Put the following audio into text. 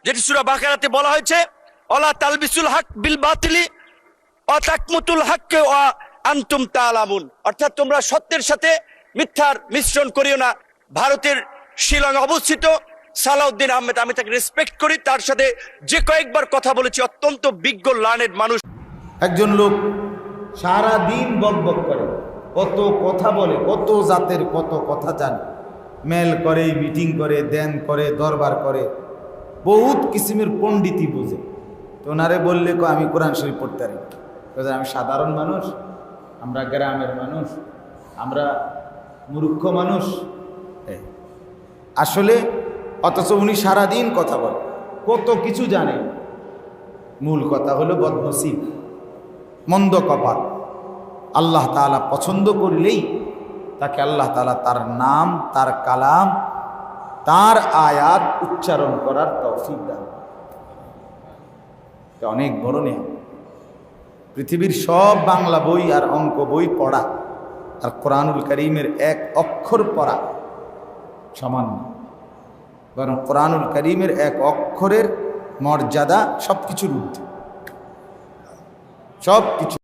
যেটি সূরা বাকারাতে বলা হয়েছে, ওয়ালা তালবিসুল হক বিল বাতিলি ওয়া তাকমুতুল হককে ওয়া আনতুম তাআলামুন, অর্থাৎ তোমরা সত্যের সাথে মিথ্যার মিশ্রণ করিও না। ভারতের শিলং অবস্থিত সালাউদ্দিন আহমেদ, আমি তাকে রেসপেক্ট করি, তার সাথে যে কয়েকবার কথা বলেছি, অত্যন্ত বিজ্ঞ লার্নেড মানুষ। একজন লোক সারা দিন বকবক করে, কত কথা বলে, কত জাতের কত কথা জানে, মেল করে, মিটিং করে, দেন করে, দরবার করে, বহুত কিসিমের পণ্ডিতি বুঝে। তো ওনারে বললে আমি কোরআন শরীফ পড়তে পারি, আমি সাধারণ মানুষ, আমরা গ্রামের মানুষ, আমরা মূর্খ মানুষ আসলে। অথচ উনি সারাদিন কথা বলে, কত কিছু জানে। মূল কথা হলো বদনসিব, মন্দ কপাল। আল্লাহ তাআলা পছন্দ করলেই তাকে আল্লাহ তাআলা তার নাম, তার কালাম, তার আয়াত উচ্চারণ করার তৌফিক দেন। এটা অনেক বড় নিয়ামত। পৃথিবীর সব বাংলা বই আর অঙ্ক বই পড়া আর কোরআনুল কারীমের এক অক্ষর পড়া সমান না, বরং কোরআনুল কারীমের এক অক্ষরের মর্যাদা সবকিছুর ঊর্ধ্বে, সবকিছু।